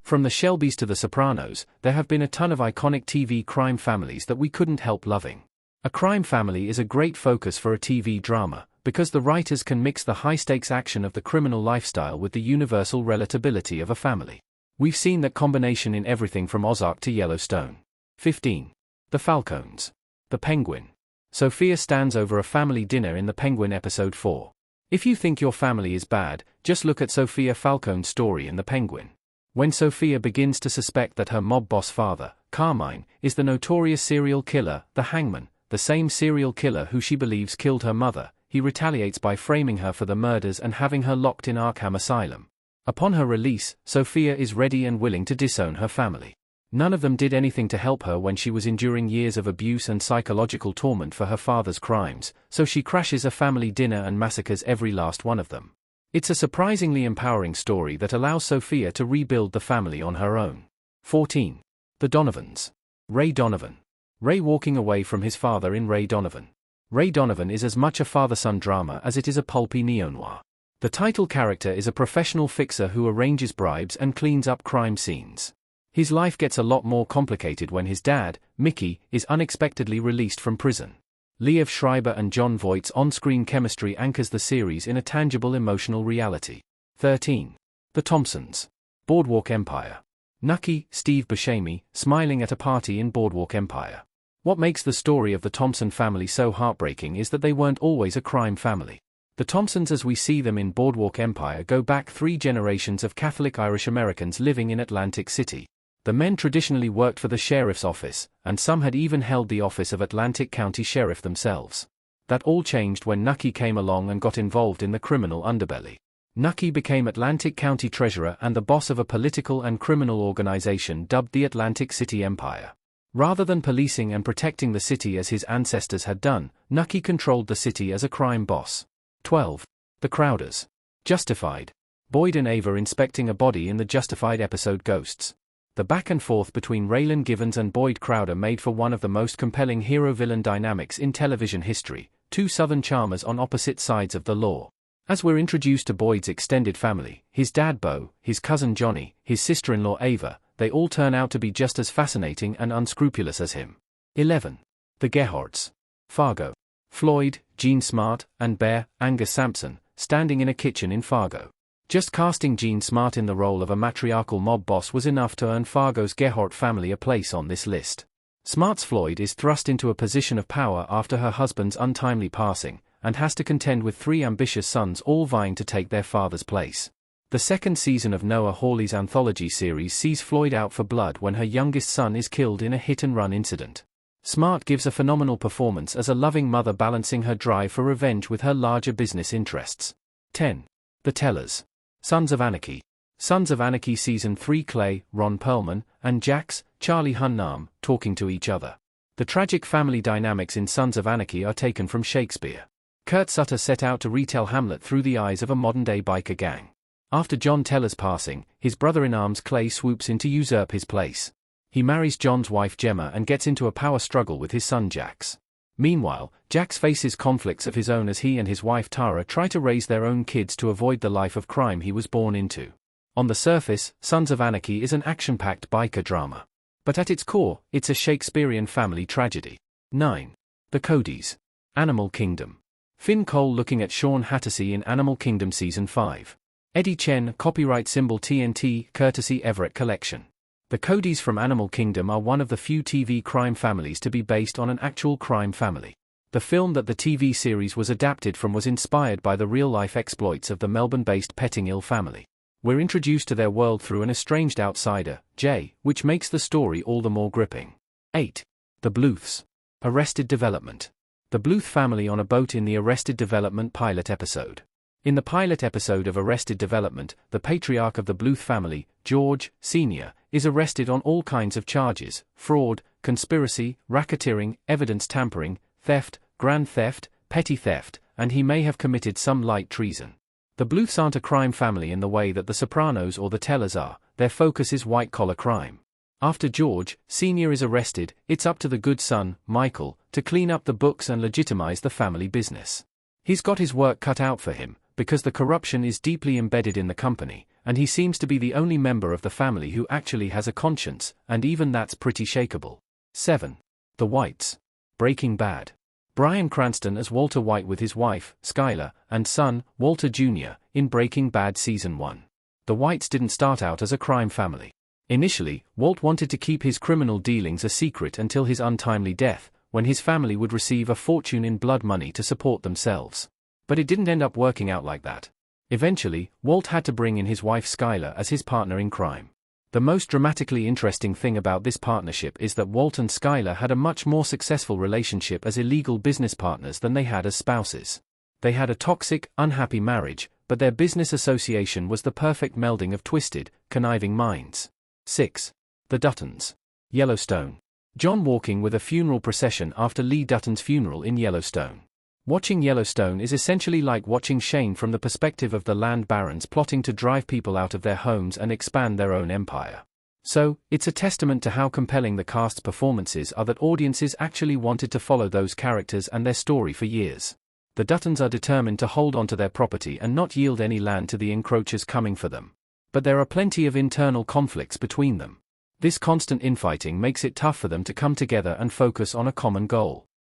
From the Shelbys to the Sopranos, there have been a ton of iconic TV crime families that we couldn't help loving. A crime family is a great focus for a TV drama, because the writers can mix the high-stakes action of the criminal lifestyle with the universal relatability of a family. We've seen that combination in everything from Ozark to Yellowstone. 15. The Falcons. The Penguin. Sophia stands over a family dinner in The Penguin episode 4. If you think your family is bad, just look at Sophia Falcone's story in The Penguin. When Sophia begins to suspect that her mob boss father, Carmine, is the notorious serial killer, the Hangman, the same serial killer who she believes killed her mother, he retaliates by framing her for the murders and having her locked in Arkham Asylum. Upon her release, Sophia is ready and willing to disown her family. None of them did anything to help her when she was enduring years of abuse and psychological torment for her father's crimes, so she crashes a family dinner and massacres every last one of them. It's a surprisingly empowering story that allows Sophia to rebuild the family on her own. 14. The Donovans. Ray Donovan. Ray walking away from his father in Ray Donovan. Ray Donovan is as much a father-son drama as it is a pulpy neo-noir. The title character is a professional fixer who arranges bribes and cleans up crime scenes. His life gets a lot more complicated when his dad, Mickey, is unexpectedly released from prison. Liev Schreiber and Jon Voight's on-screen chemistry anchors the series in a tangible emotional reality. 13. The Thompsons. Boardwalk Empire. Nucky, Steve Buscemi, smiling at a party in Boardwalk Empire. What makes the story of the Thompson family so heartbreaking is that they weren't always a crime family. The Thompsons as we see them in Boardwalk Empire go back 3 generations of Catholic Irish Americans living in Atlantic City. The men traditionally worked for the sheriff's office, and some had even held the office of Atlantic County Sheriff themselves. That all changed when Nucky came along and got involved in the criminal underbelly. Nucky became Atlantic County Treasurer and the boss of a political and criminal organization dubbed the Atlantic City Empire. Rather than policing and protecting the city as his ancestors had done, Nucky controlled the city as a crime boss. 12. The Crowders. Justified. Boyd and Ava inspecting a body in the Justified episode Ghosts. The back and forth between Raylan Givens and Boyd Crowder made for one of the most compelling hero-villain dynamics in television history, 2 Southern charmers on opposite sides of the law. As we're introduced to Boyd's extended family, his dad Bo, his cousin Johnny, his sister-in-law Ava, they all turn out to be just as fascinating and unscrupulous as him. 11. The Gerhards. Fargo. Floyd, Gene Smart, and Bear, Angus Sampson, standing in a kitchen in Fargo. Just casting Gene Smart in the role of a matriarchal mob boss was enough to earn Fargo's Gerhardt family a place on this list. Smart's Floyd is thrust into a position of power after her husband's untimely passing, and has to contend with 3 ambitious sons all vying to take their father's place. The second season of Noah Hawley's anthology series sees Floyd out for blood when her youngest son is killed in a hit-and-run incident. Smart gives a phenomenal performance as a loving mother balancing her drive for revenge with her larger business interests. 10. The Tellers. Sons of Anarchy. Sons of Anarchy Season 3 Clay, Ron Perlman, and Jax, Charlie Hunnam, talking to each other. The tragic family dynamics in Sons of Anarchy are taken from Shakespeare. Kurt Sutter set out to retell Hamlet through the eyes of a modern-day biker gang. After John Teller's passing, his brother-in-arms Clay swoops in to usurp his place. He marries John's wife Gemma and gets into a power struggle with his son Jax. Meanwhile, Jax faces conflicts of his own as he and his wife Tara try to raise their own kids to avoid the life of crime he was born into. On the surface, Sons of Anarchy is an action-packed biker drama. But at its core, it's a Shakespearean family tragedy. 9. The Codys. Animal Kingdom. Finn Cole looking at Sean Hattersey in Animal Kingdom Season 5. Eddie Chen, copyright symbol TNT, courtesy Everett Collection. The Codys from Animal Kingdom are one of the few TV crime families to be based on an actual crime family. The film that the TV series was adapted from was inspired by the real-life exploits of the Melbourne-based Pettingill family. We're introduced to their world through an estranged outsider, Jay, which makes the story all the more gripping. 8. The Bluths. Arrested Development. The Bluth family on a boat in the Arrested Development pilot episode. In the pilot episode of Arrested Development, the patriarch of the Bluth family, George, Sr., is arrested on all kinds of charges: fraud, conspiracy, racketeering, evidence tampering, theft, grand theft, petty theft, and he may have committed some light treason. The Bluths aren't a crime family in the way that the Sopranos or the Tellers are. Their focus is white-collar crime. After George, Sr. is arrested, it's up to the good son, Michael, to clean up the books and legitimize the family business. He's got his work cut out for him, because the corruption is deeply embedded in the company, and he seems to be the only member of the family who actually has a conscience, and even that's pretty shakeable. 7. The Whites. Breaking Bad. Bryan Cranston as Walter White with his wife, Skyler, and son, Walter Jr., in Breaking Bad Season 1. The Whites didn't start out as a crime family. Initially, Walt wanted to keep his criminal dealings a secret until his untimely death, when his family would receive a fortune in blood money to support themselves. But it didn't end up working out like that. Eventually, Walt had to bring in his wife Skyler as his partner in crime. The most dramatically interesting thing about this partnership is that Walt and Skyler had a much more successful relationship as illegal business partners than they had as spouses. They had a toxic, unhappy marriage, but their business association was the perfect melding of twisted, conniving minds. 6. The Duttons. Yellowstone. John walking with a funeral procession after Lee Dutton's funeral in Yellowstone. Watching Yellowstone is essentially like watching Shane from the perspective of the land barons plotting to drive people out of their homes and expand their own empire. So, it's a testament to how compelling the cast's performances are that audiences actually wanted to follow those characters and their story for years. The Duttons are determined to hold onto their property and not yield any land to the encroachers coming for them. But there are plenty of internal conflicts between them. This constant infighting makes it tough for them to come together and focus on a common goal.